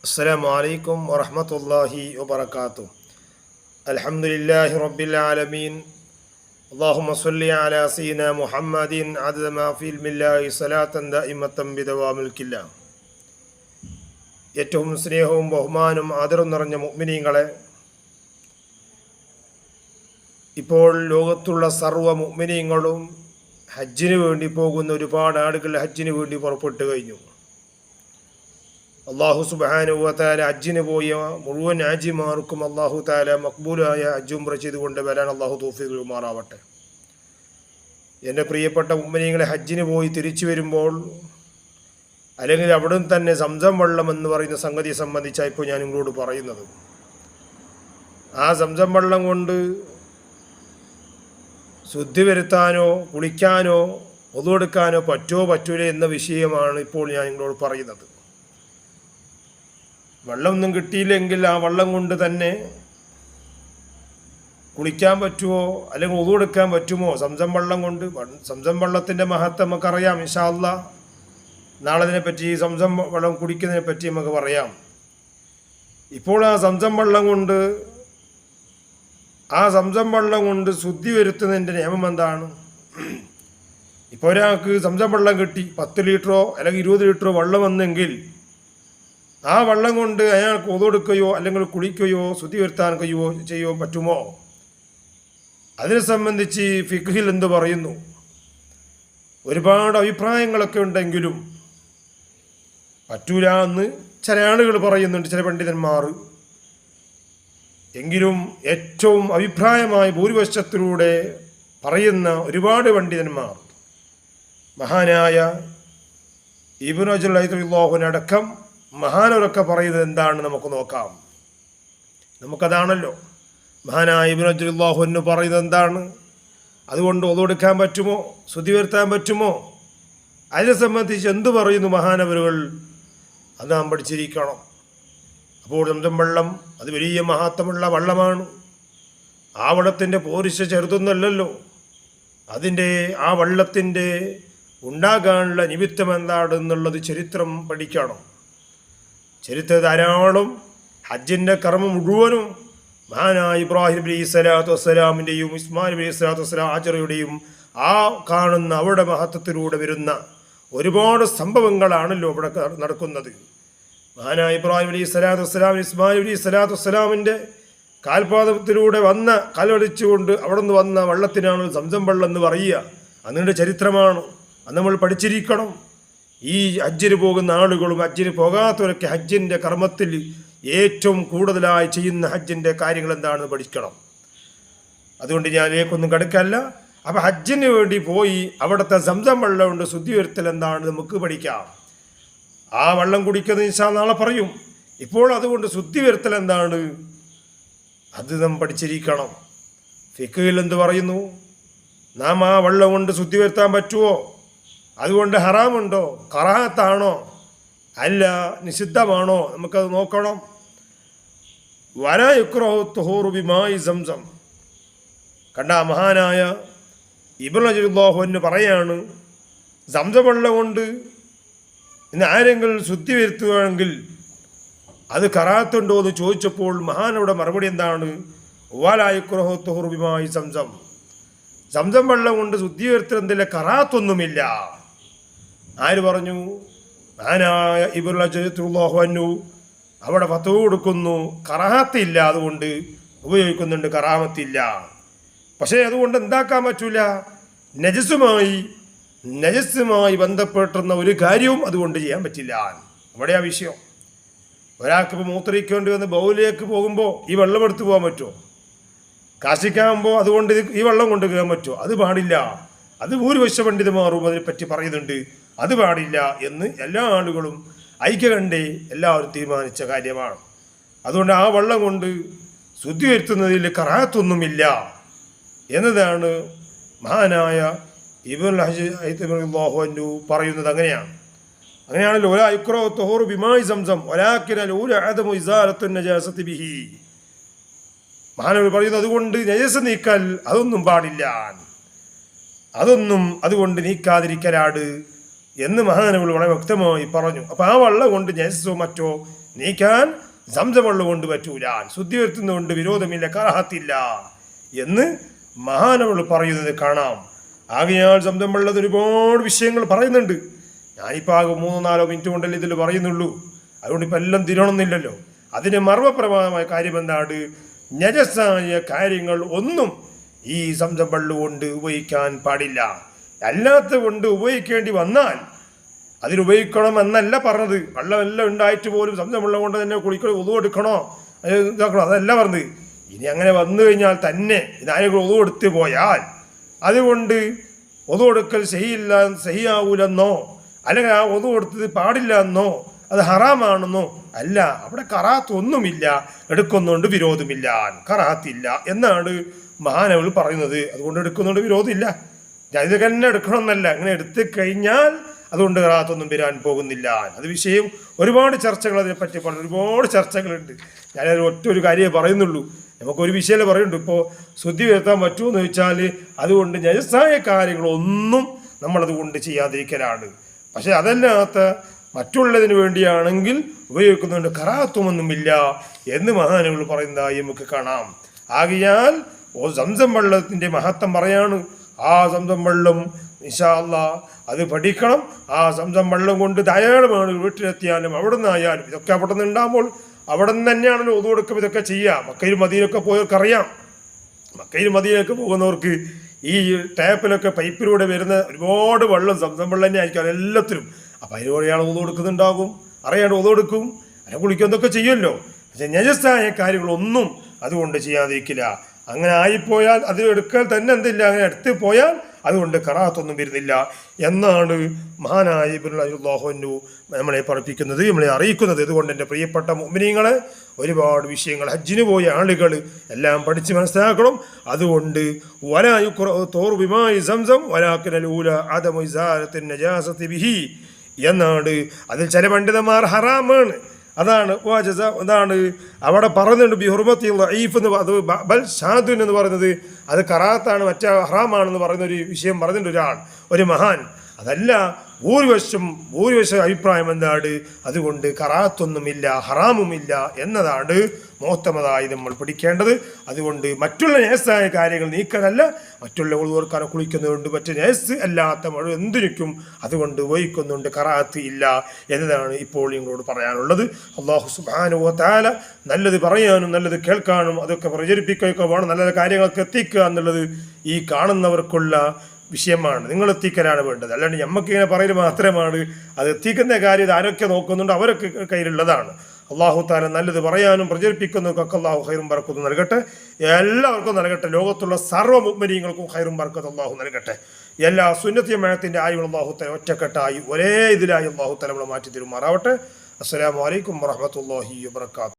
السلام عليكم ورحمة الله وبركاته. الحمد لله رب العالمين. اللهم صل على سيدنا محمد عدد ما في علم الله صلاة دائمة بدوام الكلام. ഏറ്റവും സ്നേഹവും ബഹുമാനവും ആദരവും നിറഞ്ഞ മുഅ്മിനീങ്ങളെ, ഇപ്പോൾ ലോകത്തുള്ള സർവ്വ മുഅ്മിനീങ്ങളും ഹജ്ജിന് വേണ്ടി പോകുന്ന ഒരുപാട് ആളുകൾ ഹജ്ജിന് വേണ്ടി പുറപ്പെട്ടു കഴിഞ്ഞു. അള്ളാഹു സുബ്ഹാനഹു വ തആല ഹജ്ജിന് പോയ മുഴുവൻ ഹാജിമാർക്കും അള്ളാഹു തആല മക്ബൂലായ ഹജ്ജ് ഉംറ ചെയ്തുകൊണ്ട് വരാൻ അള്ളാഹു തൗഫീഖ് നൽകുമാറാവട്ടെ. എൻ്റെ പ്രിയപ്പെട്ട മുഅ്മിനീങ്ങളെ, ഹജ്ജിന് പോയി തിരിച്ചു വരുമ്പോൾ അല്ലെങ്കിൽ അവിടെ തന്നെ സംസം വെള്ളം എന്ന് പറയുന്ന സംഗതിയെ സംബന്ധിച്ചാണ് ഇപ്പോൾ ഞാൻ നിങ്ങളോട് പറയുന്നത്. ആ സംസം വെള്ളം കൊണ്ട് ശുദ്ധി വരുത്താനോ കുളിക്കാനോ wudu എടുക്കാനോ പറ്റൂല എന്ന വിഷയമാണ് ഇപ്പോൾ ഞാൻ നിങ്ങളോട് പറയുന്നത്. വെള്ളമൊന്നും കിട്ടിയില്ലെങ്കിൽ ആ വെള്ളം കൊണ്ട് തന്നെ കുളിക്കാൻ പറ്റുമോ അല്ലെങ്കിൽ wudu എടുക്കാൻ പറ്റുമോ? സംസം വെള്ളം കൊണ്ട്. സംസം വെള്ളത്തിൻ്റെ മഹത്വം നമുക്കറിയാം. ഇൻഷാ അല്ലാഹ് നാളെ അതിനെപ്പറ്റി സംസം വെള്ളം കുടിക്കുന്നതിനെ പറ്റി നമുക്ക് പറയാം. ഇപ്പോൾ ആ സംസം വെള്ളം കൊണ്ട് ശുദ്ധി വരുത്തുന്നതിൻ്റെ നിയമം എന്താണ്? ഇപ്പോൾ ഒരാൾക്ക് സംസം വെള്ളം കിട്ടി, 10 ലിറ്ററോ അല്ലെങ്കിൽ 20 ലിറ്ററോ വെള്ളം വന്നെങ്കിൽ ആ വെള്ളം കൊണ്ട് അയാൾക്ക് wudu എടുക്കുകയോ അല്ലെങ്കിൽ കുളിക്കുകയോ ശുദ്ധി വരുത്താൻ ചെയ്യുകയോ പറ്റുമോ? അതിനെ സംബന്ധിച്ച് ഫിഖ്ഹിൽ എന്ത് പറയുന്നു? ഒരുപാട് അഭിപ്രായങ്ങളൊക്കെ ഉണ്ടെങ്കിലും പറ്റൂല എന്ന് ചില ആളുകൾ പറയുന്നുണ്ട്, ചില പണ്ഡിതന്മാർ. എങ്കിലും ഏറ്റവും അഭിപ്രായമായി ഭൂരിപക്ഷത്തിലൂടെ പറയുന്ന ഒരുപാട് പണ്ഡിതന്മാർ, മഹാനായ ഇബ്നു ഹജർ റളിയല്ലാഹുവിനടക്കം മഹാനവരൊക്കെ പറയുന്നത് എന്താണ് നമുക്ക് നോക്കാം. നമുക്കതാണല്ലോ മഹാനായ ഇബ്നു ഹജർ റളിയല്ലാഹു പറയുന്നത് എന്താണ്? അതുകൊണ്ട് wudu എടുക്കാൻ പറ്റുമോ? ശുദ്ധി വരുത്താൻ പറ്റുമോ? അതിനെ സംബന്ധിച്ച് എന്ത് പറയുന്നു മഹാനവരുകൾ? അത് നാം പഠിച്ചിരിക്കണം. അപ്പോൾ സംസം വെള്ളം അത് വലിയ മഹത്വമുള്ള വെള്ളമാണ്. ആ വെള്ളത്തിൻ്റെ പോരിശ ചെറുതൊന്നല്ലല്ലോ. ആ വെള്ളത്തിൻ്റെ ഉണ്ടാകാനുള്ള നിമിത്തം എന്താണെന്നുള്ളത് ചരിത്രം പഠിക്കണം. ചരിത്ര ധാരാളം ഹജ്ജിൻ്റെ കർമ്മം മുഴുവനും മഹാനായ ഇബ്രാഹിം അലൈഹി സ്വലാത്തു വസ്സലാമിൻ്റെയും ഇസ്മായിൽ അലൈഹി സ്വലാത്തു വസ്സലാം ആചറയുടെയും ആ കാണുന്ന അവരുടെ മഹത്വത്തിലൂടെ വരുന്ന ഒരുപാട് സംഭവങ്ങളാണല്ലോ ഇവിടെ നടക്കുന്നത്. മഹാനായ ഇബ്രാഹിം അലൈഹി സ്വലാത്തു വസ്സലാം ഇസ്മായിൽ അലൈഹി സ്വലാത്തു വസ്സലാമിൻ്റെ കാൽപാദത്തിലൂടെ കാലൊടിച്ചുകൊണ്ട് അവിടെ നിന്ന് വന്ന വെള്ളത്തിനാണ് സംസം വെള്ളം എന്ന് പറയുക. അതിൻ്റെ ചരിത്രമാണ്. അത് നമ്മൾ പഠിച്ചിരിക്കണം. ഈ ഹജ്ജിന് പോകുന്ന ആളുകളും ഹജ്ജിന് പോകാത്തവരൊക്കെ ഹജ്ജിൻ്റെ കർമ്മത്തിൽ ഏറ്റവും കൂടുതലായി ചെയ്യുന്ന ഹജ്ജിൻ്റെ കാര്യങ്ങൾ എന്താണെന്ന് പഠിക്കണം. അതുകൊണ്ട് ഞാൻ ഇതിലേക്കൊന്നും കടക്കല്ല. അപ്പം ഹജ്ജിന് വേണ്ടി പോയി അവിടുത്തെ സംസം വെള്ളം കൊണ്ട് ശുദ്ധി വരുത്തൽ എന്താണ് നമുക്ക് പഠിക്കാം. ആ വെള്ളം കുടിക്കുന്നത് ഇൻഷാ നാളെ പറയും. ഇപ്പോൾ അതുകൊണ്ട് ശുദ്ധി വരുത്തൽ എന്താണ് അത് നാം പഠിച്ചിരിക്കണം. ഫിഖ്ഹിൽ എന്ത് പറയുന്നു? നാം ആ വെള്ളം കൊണ്ട് ശുദ്ധി വരുത്താൻ പറ്റുമോ? അതുകൊണ്ട് ഹറാമുണ്ടോ? കറാഹത്താണോ? അല്ല നിഷിദ്ധമാണോ? നമുക്കത് നോക്കണം. വലാ യുക്റഹു തുഹൂറു ബിമാഇ സംസം. കണ്ട മഹാനായ ഇബ്നു ഹജർ റളിയല്ലാഹു അൻഹു പറയാണ്, സംസം വെള്ളം കൊണ്ട് ഇന്ന് ആരെങ്കിലും ശുദ്ധി വരുത്തുകയാണെങ്കിൽ അത് കറാഹത്തുണ്ടോ എന്ന് ചോദിച്ചപ്പോൾ മഹാനവിടെ മറുപടി എന്താണ്? വലാ യുക്റഹു തുഹൂറു ബിമാഇ സംസം. സംസം വെള്ളം കൊണ്ട് ശുദ്ധി വരുത്തുന്നതിലെ കറാഹത്തൊന്നുമില്ല. ആര് പറഞ്ഞു? മഹാനായ ഇബ്നു ഹജർ റളിയല്ലാഹു അൻഹു അവിടെ ഫത്വ കൊടുക്കുന്നു, കറാഹത്തില്ല, അതുകൊണ്ട് ഉപയോഗിക്കുന്നുണ്ട്, കറാഹത്തില്ല. പക്ഷേ അതുകൊണ്ട് എന്താക്കാൻ പറ്റൂല? നജസുമായി ബന്ധപ്പെട്ടുന്ന ഒരു കാര്യവും അതുകൊണ്ട് ചെയ്യാൻ പറ്റില്ല. അവിടെ ആ വിഷയം. ഒരാൾക്ക് ഇപ്പോൾ മൂത്രിക്കേണ്ടി വന്ന് ബൗലിലേക്ക് പോകുമ്പോൾ ഈ വെള്ളം എടുത്ത് പോകാൻ പറ്റുമോ? കാശിക്കാകുമ്പോൾ അതുകൊണ്ട് ഈ വെള്ളം കൊണ്ട് കയറാൻ പറ്റുമോ? അത് പാടില്ല. അത് ഭൂരിപക്ഷ പണ്ഡിതന്മാരും അതിനെപ്പറ്റി പറയുന്നുണ്ട്, അത് പാടില്ല എന്ന് എല്ലാ ആളുകളും ഐക്യകണ്ഠേ എല്ലാവരും തീരുമാനിച്ച കാര്യമാണ്. അതുകൊണ്ട് ആ വെള്ളം കൊണ്ട് ശുദ്ധി വരുത്തുന്നതിൽ കറാഹത്തൊന്നുമില്ല എന്നതാണ് മഹാനായ ഇബ്നു ഹജർ റളിയല്ലാഹു അൻഹു പറയുന്നത്. അങ്ങനെയാണല്ലോ. വലാ യുക്റഹു തുഹൂറു ബിമാഇ സംസം വലാകിൻ അൽ-ഊല അദമു ഇസാലത്തു നജാസത്തി ബിഹി. മഹാനവർ പറയുന്നത് അതുകൊണ്ട് നജസ് നീക്കൽ അതൊന്നും പാടില്ല. അതുകൊണ്ട് നീക്കാതിരിക്കലാണ് എന്ന് മഹാനവർ വളരെ വ്യക്തമായി പറഞ്ഞു. അപ്പോൾ ആ വെള്ളം കൊണ്ട് നജസോ മറ്റോ നീക്കാൻ സംസം വെള്ളം കൊണ്ട് പറ്റൂല, ശുദ്ധി വരുത്തുന്നതുകൊണ്ട് വിരോധമില്ല, കറാഹത്തില്ല എന്ന് മഹാനവർ പറയുന്നത് കാണാം. ആകയാൽ സംസം വെള്ളത്തിൽ ഒരുപാട് വിഷയങ്ങൾ പറയുന്നുണ്ട്. ഞാനിപ്പോൾ ആകെ 3-4 മിനിറ്റ് കൊണ്ടല്ലേ ഇതിൽ പറയുന്നുള്ളൂ. അതുകൊണ്ട് ഇപ്പം എല്ലാം തിരണമെന്നില്ലല്ലോ. അതിന് മർമ്മപ്രമാണമായ കാര്യം എന്താണ്? നജസായ കാര്യങ്ങൾ ഒന്നും ഈ സംസം വെള്ളം കൊണ്ട് ഉപയോഗിക്കാൻ പാടില്ല. അല്ലാത്ത കൊണ്ട് ഉപയോഗിക്കേണ്ടി വന്നാൽ അതിലുപയോഗിക്കണം എന്നല്ല പറഞ്ഞത്. വെള്ളമെല്ലാം ഉണ്ടായിട്ട് പോലും സംസം വെള്ളം കൊണ്ട് തന്നെ കുളിക്കണം, ഒതു എടുക്കണോ, ഇതാക്കണോ, അതല്ല പറഞ്ഞത്. ഇനി അങ്ങനെ വന്നു കഴിഞ്ഞാൽ തന്നെ ഇതാരെങ്കിലും ഒതു എടുത്ത് പോയാൽ അതുകൊണ്ട് ഒതു എടുക്കൽ സഹിയാവൂലെന്നോ അല്ലെങ്കിൽ ആ ഒതു കൊടുത്തത് പാടില്ല എന്നോ അത് ഹറാമാണെന്നോ അല്ല. അവിടെ കറാത്തൊന്നുമില്ല, എടുക്കുന്നുണ്ട് വിരോധമില്ല, കറാത്തില്ല എന്നാണ് മഹാനവർ പറയുന്നത്. അതുകൊണ്ട് എടുക്കുന്നുണ്ട് വിരോധമില്ല. ഇത് തന്നെ എടുക്കണമെന്നല്ല, അങ്ങനെ എടുത്തു കഴിഞ്ഞാൽ അതുകൊണ്ട് കറാത്തൊന്നും വരാൻ പോകുന്നില്ല. അത് വിഷയം ഒരുപാട് ചർച്ചകൾ അതിനെപ്പറ്റി പറഞ്ഞു, ഒരുപാട് ചർച്ചകളുണ്ട്. ഞാനൊരു ഒറ്റൊരു കാര്യമേ പറയുന്നുള്ളൂ. നമുക്കൊരു വിഷയമല്ലേ പറയുന്നുണ്ട്. ഇപ്പോൾ ശുദ്ധി വരുത്താൻ പറ്റുമെന്ന് ചോദിച്ചാൽ അതുകൊണ്ട് നജസായ കാര്യങ്ങളൊന്നും നമ്മളതുകൊണ്ട് ചെയ്യാതിരിക്കലാണ്. പക്ഷെ അതല്ലാത്ത മറ്റുള്ളതിന് വേണ്ടിയാണെങ്കിൽ ഉപയോഗിക്കുന്നുണ്ട്, കറാത്വമൊന്നുമില്ല എന്ന് മഹാനവർ പറയുന്നതായി നമുക്ക് കാണാം. ആകയാൽ സംസം വെള്ളത്തിൻ്റെ മഹത്വം പറയാണ്. ആ സംസം വെള്ളം ഇൻഷാ അല്ലാഹ് അത് പഠിക്കണം. ആ സംസം വെള്ളം കൊണ്ട് ധാരാളമാണ് വീട്ടിലെത്തിയാലും അവിടെ നിന്നായാലും ഇതൊക്കെ അവിടെ നിന്ന് ഉണ്ടാകുമ്പോൾ അവിടെ നിന്ന് തന്നെയാണല്ലോ ഒതു കൊടുക്കും ഇതൊക്കെ ചെയ്യുക. മക്കയിൽ മദീനൊക്കെ പോയവർക്കറിയാം. മക്കയിൽ മദീനൊക്കെ പോകുന്നവർക്ക് ഈ ടാപ്പിലൊക്കെ പൈപ്പിലൂടെ വരുന്ന ഒരുപാട് വെള്ളം സംസം വെള്ളം തന്നെ ആയിരിക്കും എല്ലാത്തിലും. അപ്പം അതിലൂടെ അയാൾ ഒതു കൊടുക്കുന്നുണ്ടാകും, അറിയാണ്ട് ഒതു കൊടുക്കും, അതിനെ കുളിക്കുന്നതൊക്കെ ചെയ്യുമല്ലോ. പക്ഷെ നജസായ കാര്യങ്ങളൊന്നും അതുകൊണ്ട് ചെയ്യാതിരിക്കില്ല. അങ്ങനെ ആയിപ്പോയാൽ അത് എടുക്കാൻ തന്നെ എന്തില്ല, അങ്ങനെ എടുത്ത് പോയാൽ അതുകൊണ്ട് കറാത്തൊന്നും വരുന്നില്ല എന്നാണ് മഹാനായ ഇബ്നു റളിയല്ലാഹു അൻഹു നമ്മളെ പഠിപ്പിക്കുന്നത്, നമ്മളെ അറിയിക്കുന്നത്. അതുകൊണ്ട് എൻ്റെ പ്രിയപ്പെട്ട മുഅ്മിനീങ്ങളെ ഒരുപാട് വിഷയങ്ങൾ ഹജ്ജിന് പോയ ആളുകൾ എല്ലാം പഠിച്ച് മനസ്സിലാക്കണം. അതുകൊണ്ട് വലാ യുക്റഉ തൗറു ബിമാഇ സംസം വലാകിനൽ ഊല അദമു ഇസാലത്തിൻ നജാസതി ബിഹി എന്നാണ്. അതിൽ ചില പണ്ഡിതന്മാർ ഹറാമാണ്, അതാണ് അതാണ് അവിടെ പറയുന്നുണ്ട്. ബിഹുർമത്തി ലഈഫ് എന്ന് അത് ബൽ ഷാദുൻ എന്ന് പറയുന്നത് അത് കറാത്താണ്, മറ്റേ ഹറാമാണെന്ന് പറയുന്ന ഒരു വിഷയം പറഞ്ഞിട്ടുണ്ട് ഒരു മഹാൻ. അതല്ല, ഭൂരിപക്ഷം അഭിപ്രായം എന്താണ്? അതുകൊണ്ട് കറാത്തൊന്നുമില്ല, ഹറാമുമില്ല എന്നതാണ് മോത്തമതായി നമ്മൾ പഠിക്കേണ്ടത്. അതുകൊണ്ട് മറ്റുള്ള നേസായ കാര്യങ്ങൾ നീക്കാനല്ല, മറ്റുള്ള ഉൾവർക്കാനെ കുളിക്കുന്നുണ്ട്, മറ്റു നേസ് അല്ലാത്ത മഴ എന്തിനും അതുകൊണ്ട് ഉപയോഗിക്കുന്നുണ്ട്, കറാത്ത് ഇല്ല എന്നതാണ് ഇപ്പോൾ നിങ്ങളോട് പറയാനുള്ളത്. അല്ലാഹു സുബ്ഹാനഹു വ തആല നല്ലത് പറയാനും നല്ലത് കേൾക്കാനും അതൊക്കെ പ്രചരിപ്പിക്കുകയൊക്കെ വേണം. നല്ല കാര്യങ്ങളൊക്കെ എത്തിക്കുക എന്നുള്ളത് ഈ കാണുന്നവർക്കുള്ള വിഷയമാണ്. നിങ്ങൾ എത്തിക്കലാണ് വേണ്ടത്. അല്ലാണ്ട് ഞമ്മക്കിങ്ങനെ പറയൽ മാത്രമാണ്. അത് എത്തിക്കുന്ന കാര്യം ഇത് ആരൊക്കെ നോക്കുന്നുണ്ട് അവരൊക്കെ കയ്യിലുള്ളതാണ്. അല്ലാഹു തആല നല്ലത് പറയാനും പ്രചരിപ്പിക്കുന്നവർക്കൊക്കെ അല്ലാഹു ഖൈറും ബറക്കത്തും നൽകട്ടെ. എല്ലാവർക്കും നൽകട്ടെ. ലോകത്തുള്ള സർവ്വ മുഅ്മിനീങ്ങൾക്കും ഖൈറും ബറക്കത്തും അല്ലാഹു നൽകട്ടെ. എല്ലാ സുന്നത്തി ജമാഅത്തിന്റെ ആയുൾ അല്ലാഹു തആല ഒറ്റക്കെട്ടായി ഒരേ ഇതിലായി അല്ലാഹു തആല നമ്മളെ മാറ്റി തരുമാറാവട്ടെ. അസ്സലാമു അലൈക്കും വറഹ്മത്തുള്ളാഹി വബറകാതുഹു.